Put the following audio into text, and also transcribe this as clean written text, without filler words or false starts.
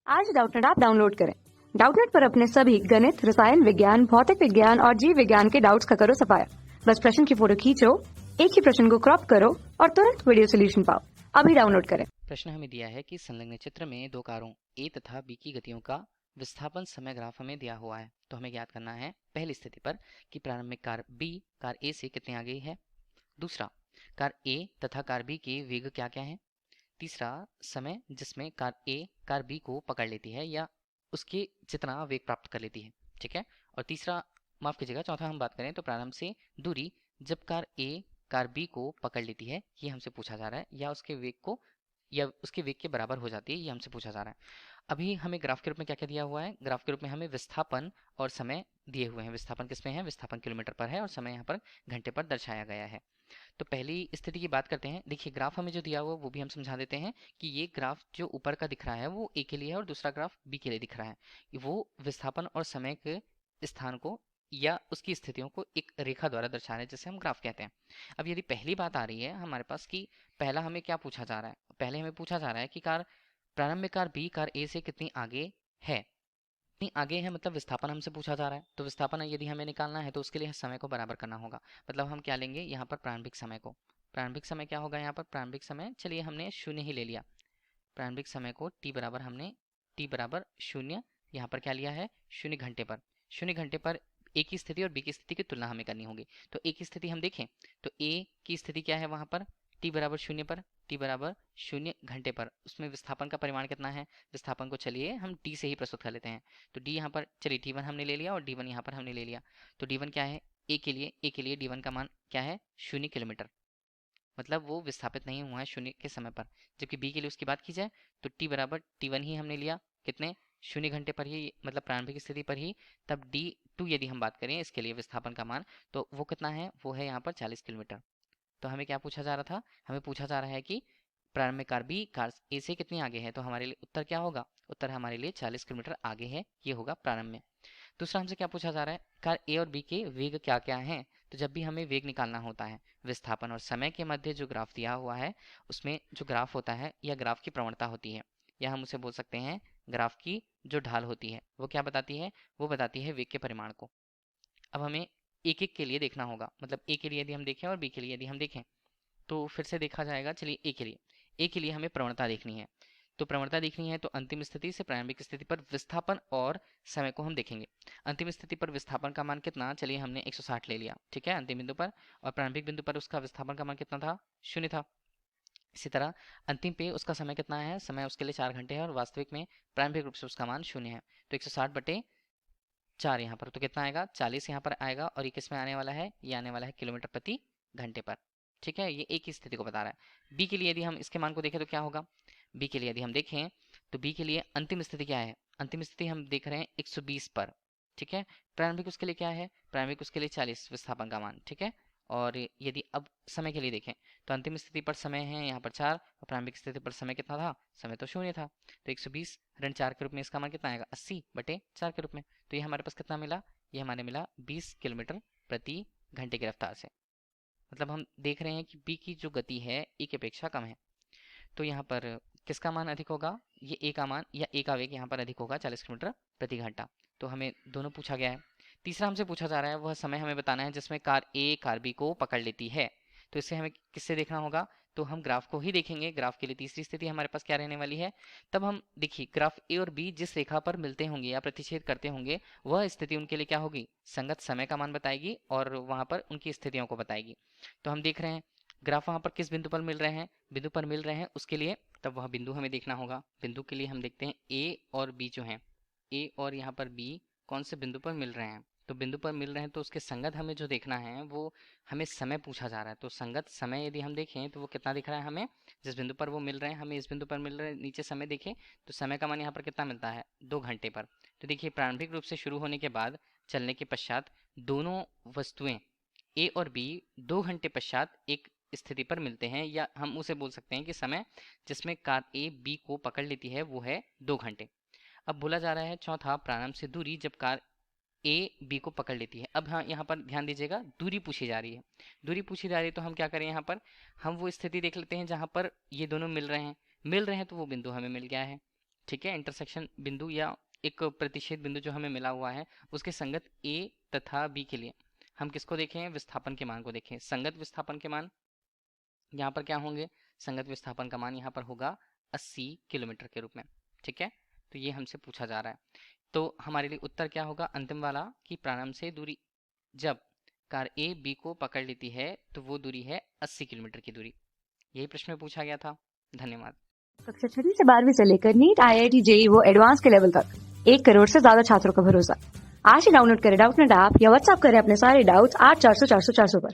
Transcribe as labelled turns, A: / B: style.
A: आज Doubtnut app download करें। Doubtnut पर अपने सभी गणित, रसायन विज्ञान, भौतिक विज्ञान और जीव विज्ञान के डाउट्स का करो सफाया। बस प्रश्न की फोटो खींचो, एक ही प्रश्न को क्रॉप करो और तुरंत वीडियो सोल्यूशन पाओ। अभी डाउनलोड करें।
B: प्रश्न हमें दिया है कि संलग्न चित्र में दो कारों ए तथा बी की गतियों का विस्थापन समय ग्राफ हमें दिया हुआ है। तो हमें ज्ञात करना है पहली स्थिति पर कि प्रारंभिक कार बी कार ए से कितने आगे है। दूसरा, कार ए तथा कार बी के वेग क्या क्या है। तीसरा, समय जिसमें कार ए कार बी को पकड़ लेती है या उसके जितना वेग प्राप्त कर लेती है। ठीक है। और तीसरा, माफ कीजिएगा, चौथा हम बात करें तो प्रारंभ से दूरी जब कार ए कार बी को पकड़ लेती है, ये हमसे पूछा जा रहा है, या उसके वेग को या उसके वेग के बराबर हो जाती है, ये हमसे पूछा जा रहा है। अभी हमें ग्राफ के रूप में क्या क्या दिया हुआ है। ग्राफ के रूप में हमें विस्थापन और समय दिए हुए हैं। विस्थापन किसमें है, विस्थापन किलोमीटर पर है और समय यहाँ पर घंटे पर दर्शाया गया है। तो पहली स्थिति की बात करते हैं। देखिए, ग्राफ हमें जो दिया हुआ है वो भी हम समझा देते हैं कि ये ग्राफ जो ऊपर का दिख रहा है वो ए के लिए है और दूसरा ग्राफ बी के लिए दिख रहा है। वो विस्थापन और समय के स्थान को या उसकी स्थितियों को एक रेखा द्वारा दर्शा रहे हैं, जिसे हम ग्राफ कहते हैं। अब यदि पहली बात आ रही है हमारे पास कि पहला हमें क्या पूछा जा रहा है, पहले हमें पूछा जा रहा है कि कार प्रारंभ में कार बी कार ए से कितनी आगे है। कितनी आगे है मतलब विस्थापन हमसे पूछा जा रहा है। तो विस्थापन यदि हमें निकालना है तो उसके लिए समय को बराबर करना होगा। मतलब हम क्या लेंगे यहाँ पर, प्रारंभिक समय को। प्रारंभिक समय क्या होगा यहाँ पर, प्रारंभिक समय चलिए हमने शून्य ही ले लिया। प्रारंभिक समय को टी बराबर हमने टी बराबर शून्य यहाँ पर क्या लिया है, शून्य घंटे पर। शून्य घंटे पर ए की स्थिति और बी की स्थिति की तुलना हमें करनी होगी। तो ए की स्थिति हम देखें तो ए की स्थिति क्या है वहां पर, टी बराबर शून्य पर, टी बराबर शून्य घंटे पर। उसमें विस्थापन का परिमाण कितना है, विस्थापन को चलिए हम डी से ही प्रस्तुत कर लेते हैं। तो डी यहाँ पर चलिए टी वन हमने ले लिया और डी वन यहाँ पर हमने ले लिया। तो डी वन क्या है, ए के लिए डी वन का मान क्या है, 0 किलोमीटर। मतलब वो विस्थापित नहीं हुआ है शून्य के समय पर। जबकि बी के लिए उसकी बात की जाए तो टी बराबर टी वन ही हमने लिया, कितने, 0 घंटे पर ही, मतलब प्रारंभिक स्थिति पर ही। तब डी टू यदि हम बात करें इसके लिए विस्थापन का मान, तो वो कितना है, वो है यहाँ पर 40 किलोमीटर। तो हमें क्या पूछा जा रहा था, हमें पूछा जा रहा है कि प्रारंभ में कार बी कार ए से कितनी आगे है। तो हमारे लिए उत्तर क्या होगा, उत्तर हमारे लिए 40 किलोमीटर आगे है, ये होगा प्रारंभ में। दूसरा हमसे क्या पूछा जा रहा है, कार ए और बी के वेग क्या क्या हैं। तो जब भी हमें वेग निकालना होता है, विस्थापन और समय के मध्य जो ग्राफ दिया हुआ है उसमें जो ग्राफ होता है या ग्राफ की प्रवणता होती है, या हम उसे बोल सकते हैं ग्राफ की जो ढाल होती है, वो क्या बताती है, वो बताती है वेग के परिमाण को। अब हमें एक एक के लिए देखना होगा। मतलब ए के लिए यदि हम देखें और बी के लिए यदि हम देखें तो फिर से देखा जाएगा। चलिए ए के लिए हमें प्रवणता देखनी है। तो प्रवणता देखनी है तो अंतिम स्थिति से प्रारंभिक स्थिति पर विस्थापन और समय को हम देखेंगे। अंतिम स्थिति पर विस्थापन का मान कितना, चलिए हमने 160 ले लिया, ठीक है, अंतिम बिंदु पर। और प्रारंभिक बिंदु पर उसका विस्थापन का मान कितना था, 0 था। इसी तरह अंतिम पे उसका समय कितना है, समय उसके लिए 4 घंटे है और वास्तविक में प्रारंभिक रूप से उसका मान 0 है। तो 160/4 यहाँ पर तो कितना आएगा, 40 यहाँ पर आएगा। और ये किस में आने वाला है, ये आने वाला है किलोमीटर प्रति घंटे पर। ठीक है, ये एक ही स्थिति को बता रहा है। बी के लिए यदि हम इसके मान को देखें तो क्या होगा, बी के लिए यदि हम देखें तो बी के लिए अंतिम स्थिति क्या है, अंतिम स्थिति हम देख रहे हैं 120 पर। ठीक है, प्रारंभिक उसके लिए क्या है, प्रारंभिक उसके लिए 40 विस्थापन का मान। ठीक है, और यदि अब समय के लिए देखें तो अंतिम स्थिति पर समय है यहाँ पर 4 और प्रारंभिक स्थिति पर समय कितना था, समय तो 0 था। तो 120 ऋण 4 के रूप में इसका मान कितना आएगा, 80/4 के रूप में। तो ये हमारे पास कितना मिला, ये हमारे मिला 20 किलोमीटर प्रति घंटे की रफ्तार से। मतलब हम देख रहे हैं कि बी की जो गति है ए की अपेक्षा कम है। तो यहाँ पर किसका मान अधिक होगा, ये ए का मान या ए का वेग यहाँ पर अधिक होगा, 40 किलोमीटर प्रति घंटा। तो हमें दोनों पूछा गया है। तीसरा हमसे पूछा जा रहा है वह समय हमें बताना है जिसमें कार ए कार बी को पकड़ लेती है। तो इससे हमें किससे देखना होगा, तो हम ग्राफ को ही देखेंगे। ग्राफ के लिए तीसरी स्थिति हमारे पास क्या रहने वाली है, तब हम देखिए ग्राफ ए और बी जिस रेखा पर मिलते होंगे या प्रतिच्छेद करते होंगे वह स्थिति उनके लिए क्या होगी, संगत समय का मान बताएगी और वहां पर उनकी स्थितियों को बताएगी। तो हम देख रहे हैं ग्राफ वहां पर किस बिंदु पर मिल रहे हैं, बिंदु पर मिल रहे हैं उसके लिए तब वह बिंदु हमें देखना होगा। बिंदु के लिए हम देखते हैं ए और बी जो हैं, ए और यहाँ पर बी कौन से बिंदु पर मिल रहे हैं। तो बिंदु पर मिल रहे हैं तो उसके संगत हमें जो देखना है वो हमें समय पूछा जा रहा है। तो संगत समय यदि हम देखें तो वो कितना दिख रहा है हमें, जिस बिंदु पर वो मिल रहे हैं हमें इस बिंदु पर मिल रहे हैं, नीचे समय देखें तो समय का मान यहाँ पर कितना मिलता है, 2 घंटे पर। तो देखिए प्रारंभिक रूप से शुरू होने के बाद चलने के पश्चात दोनों वस्तुएं ए और बी 2 घंटे पश्चात एक स्थिति पर मिलते हैं, या हम उसे बोल सकते हैं कि समय जिसमें कार ए बी को पकड़ लेती है वो है 2 घंटे। अब बोला जा रहा है चौथा, प्रारंभ से दूरी जब कार ए बी को पकड़ लेती है। अब हाँ यहाँ पर ध्यान दीजिएगा, दूरी पूछी जा रही है। दूरी पूछी जा रही है तो हम क्या करें, यहाँ पर हम वो स्थिति देख लेते हैं जहाँ पर ये दोनों मिल रहे हैं। मिल रहे हैं तो वो बिंदु हमें मिल गया है। ठीक है, इंटरसेक्शन बिंदु या एक प्रतिच्छेद बिंदु जो हमें मिला हुआ है उसके संगत ए तथा बी के लिए हम किसको देखें, विस्थापन के मान को देखें। संगत विस्थापन के मान यहाँ पर क्या होंगे, संगत विस्थापन का मान यहाँ पर होगा 80 किलोमीटर के रूप में। ठीक है, तो ये हमसे पूछा जा रहा है। तो हमारे लिए उत्तर क्या होगा अंतिम वाला, कि प्रारंभ से दूरी जब कार ए बी को पकड़ लेती है तो वो दूरी है 80 किलोमीटर की दूरी। यही प्रश्न में पूछा गया था। धन्यवाद।
A: कक्षा 6 से 12वीं से लेकर नीट, IIT, JEE वो एडवांस के लेवल तक 1 करोड़ से ज्यादा छात्रों का भरोसा। आज ही डाउनलोड करें डाउटनेट ऐप या व्हाट्सएप करें अपने सारे डाउट्स 8400 400 400 पर।